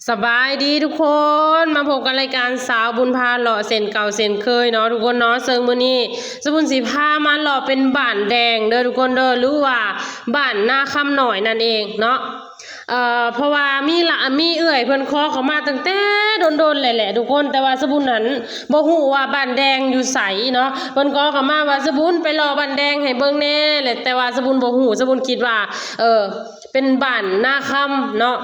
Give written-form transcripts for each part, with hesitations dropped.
สบายดีทุกคนมาพบกันรายการสาวบุญพาหล่อเส้นเก่าเส้นเคยเนาะทุกคนเนาะเซิงมื้อนี้สบุญสิพามาหล่อเป็นบ้านแดงเด้อทุกคนเด้อหรือว่าบ้านหน้าค่ำหน่อยนั่นเองเนาะเพราะว่ามีเอื้อยเพิ่นขอเขามาตั้งแต่โดนๆแหละทุกคนแต่ว่าสบุญนั้นบ่ฮู้ว่าบ้านแดงอยู่ไสเนาะเพิ่นขอเขามาว่าสบุญไปรอบ้านแดงให้เบิ่งแน่แหละแต่ว่าสบุญบ่ฮู้สบุญคิดว่าเป็นบ้านหน้าค่ำเนาะ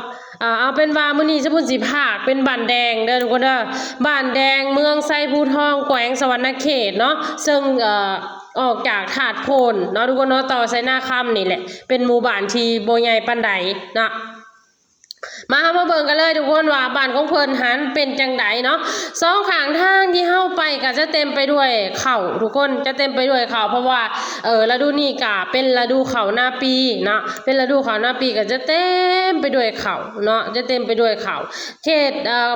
เอาเป็นว่ามื้อนี้สบุญสิพาเป็นบ้านแดงเด้อทุกคนเด้อบ้านแดงเมืองไซภูทองแขวงสวรรณเขตเนาะซึ่งออกจากถาดโพนเนาะทุกคนเนาะต่อไซหน้าค่ำนี่แหละเป็นหมู่บ้านที่บ่ใหญ่ปานใดเนาะมาเบิ่งกันเลยทุกคนว่าบ้านของเพิ่นหันเป็นจังไดเนาะสองข้างทางที่เฮาไปก็จะเต็มไปด้วยข้าวทุกคนจะเต็มไปด้วยข้าวเพราะว่าฤดูนี้ก็เป็นฤดูข้าวหน้าปีเนาะเป็นฤดูข้าวหน้าปีก็จะเต็มไปด้วยข้าวเนาะจะเต็มไปด้วยข้าวเขต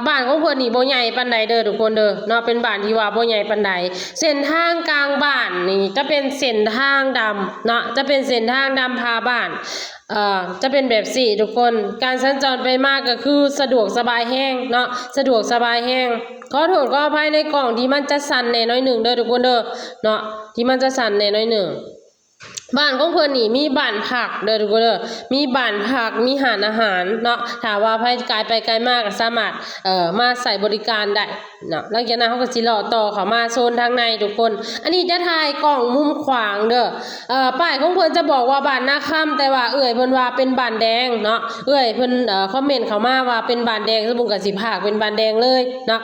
บ้านของเพิ่นนี่บ่ใหญ่ปานใดเด้อทุกคนเด้อเนาะเป็นบ้านที่ว่าบ่ใหญ่ปานใดเส้นทางกลางบ้านนี่จะเป็นเส้นทางดำเนาะจะเป็นเส้นทางดำพาบ้านจะเป็นแบบสี่ทุกคนการสัญจรไปมากก็คือสะดวกสบายแห้งเนาะสะดวกสบายแห้งขอโทษขออภัยในกล่องที่มันจะสั่นแน่น้อยหนึ่งเด้อทุกคนเด้อเนาะที่มันจะสั่นแน่น้อยหนึ่งบ้านของเพิ่นนี่มีบ้านผักเด้อทุกคนเด้อมีบ้านผักมีหารอาหารเนาะถ้าว่าไผไกลไปไกลมากก็สามารถมาใส่บริการได้เนาะหลังจากนั้นเฮาก็สิเลาะต่อเข้ามาโซนทางในทุกคนอันนี้จะถ่ายกล้องมุมขวางเด้อป้ายของเพิ่นจะบอกว่าบ้านนาค่ำแต่ว่าเพิ่นว่าเป็นบ้านแดงเนาะเพิ่นคอมเมนต์เข้ามาว่าเป็นบ้านแดงสมมุติก็สิพากเป็นบ้านแดงเลยเนาะ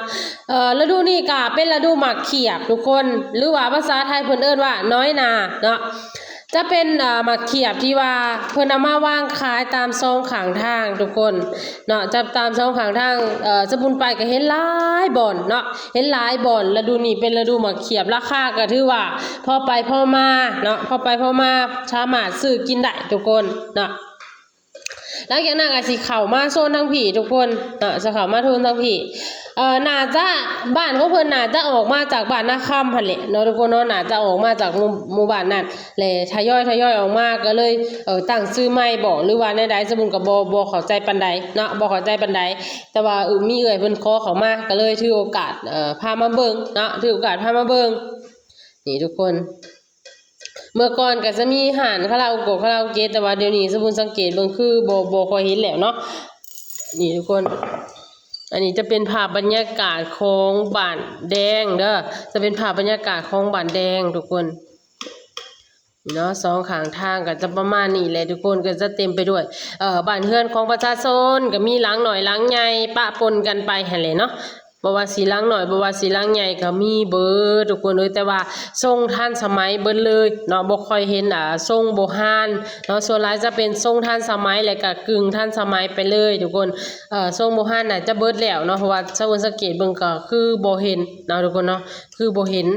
ฤดูนี้ก็เป็นฤดูหมากเขียบทุกคนหรือว่าภาษาไทยเพิ่นเอิ้นว่าน้อยนาเนาะจะเป็นหมากเขียบที่ว่าเพิ่นเอามาวางขายตามซองข้างทางทุกคนเนาะจะตามซองข้างทางสบุญไปก็เห็นหลายบ่อนเนาะเห็นหลายบ่อนฤดูนี้เป็นฤดูหมากเขียบราคาก็ถือว่าพอไปพอมาเนาะพอไปพอมาสามารถซื้อกินได้ทุกคนเนาะหลังจากนั้นก็สิเข้ามาโซนทางผีทุกคนจะเข้ามาโซนทางผีน่าจะบ้านของเพิ่นน่าจะออกมาจากบ้านนาค่ำหั่นแหละเนาะทุกคนเนาะน่าจะออกมาจากหมู่บ้านนั้นแหละทยอยออกมาก็เลยตั้งชื่อใหม่บ่หรือว่าในใดสมุนก็บ่เข้าใจปานใดเนาะบ่เข้าใจปานใดแต่ว่ามีเพิ่นขอเข้ามาก็เลยถือโอกาสพามาเบิ่งเนาะถือโอกาสพามาเบิ่งนี่ทุกคนเมื่อก่อนก็จะมีห้านคาราโอเกะแต่ว่าเดี๋ยวนี้สมุนสังเกตเบิ่งคือบ่ค่อยเห็นแล้วเนาะนี่ทุกคนอันนี้จะเป็นภาพบรรยากาศของบ้านแดงเด้อจะเป็นภาพบรรยากาศของบ้านแดงทุกคนเนาะสองข้างทางก็จะประมาณนี้แหละทุกคนก็จะเต็มไปด้วยบ้านเรือนของประชาชนก็มีหลังหน่อยหลังใหญ่ปะปนกันไปหั่นแหละเนาะบ่ว่าสิหลังหน่อยบ่ว่าสิหลังใหญ่ก็มีเบิดทุกคนเลยแต่ว่าทรงทันสมัยเบิดเลยเนาะบ่ค่อยเห็นทรงโบราณเนาะส่วนหลายจะเป็นทรงทันสมัยและก็กึ่งทันสมัยไปเลยทุกคนทรงโบราณน่ะจะเบิดแล้วเนาะเพราะว่าสังเกตเบิ่งก็คือบ่เห็นเนาะทุกคนเนาะคือบ่เห็น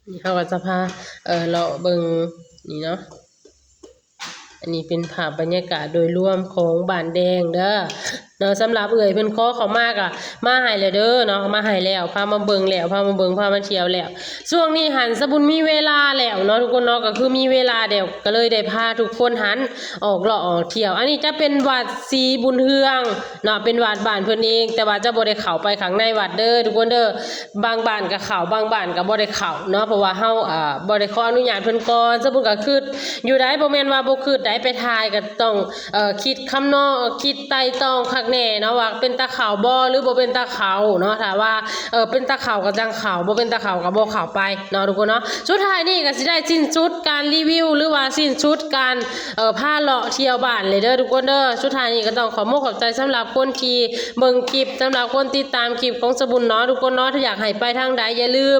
นี่เฮาก็จะพาเลาะเบิ่งนี่เนาะอันนี้เป็นภาพบรรยากาศโดยรวมของบ้านแดงเด้อเนาะสำหรับเพิ่นขอเข้ามาก็มาให้แล้วเด้อเนาะมาให้แล้วพามาเบิ่งแล้วพามาเบิ่งพามาเที่ยวแล้วช่วงนี้หันสบุญมีเวลาแล้วเนาะทุกคนเนาะก็คือมีเวลาเดี๋ยวก็เลยได้พาทุกคนหันออกเลาะออกเที่ยวอันนี้จะเป็นวัดศรีบุญเฮืองเนาะเป็นวัดบ้านเพิ่นเองแต่ว่าจะบ่ได้เข้าไปข้างในวัดเด้อทุกคนเด้อบางบ้านก็เข้าบางบ้านก็บ่ได้เข้าเนาะเพราะว่าเฮาบ่ได้ขออนุญาตเพิ่นก่อนสบุญก็คืออยู่ได้บ่แม่นว่าบ่คือได้ไปถ่ายก็ต้องคิดคำนองคิดไต่ตองคักแน่เนาะว่าเป็นตาขาวบ่หรือบ่เป็นตาขาวเนาะถ้าว่าเป็นตาขาวก็จังขาวบ่เป็นตาขาวก็บ่ขาวไปเนาะทุกคนเนาะสุดท้ายนี่ก็สิได้สิ้นสุดการรีวิวหรือว่าสิ้นสุดการพาเลาะเที่ยวบ้านเลยเด้อทุกคนเด้อสุดท้ายนี่ก็ต้องขอบใจสำหรับคนที่เบิ่งคลิปสำหรับคนติดตามคลิปของสบุญเนาะทุกคนเนาะถ้าอยากให้ไปทางใดอย่าลืม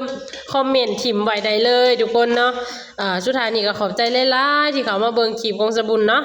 คอมเมนต์ถิ่มไว้ได้เลยทุกคนเนาะสุดท้ายนี่ก็ขอบใจหลายๆที่เข้ามาเบิ่งคลิปของสบุญเนาะ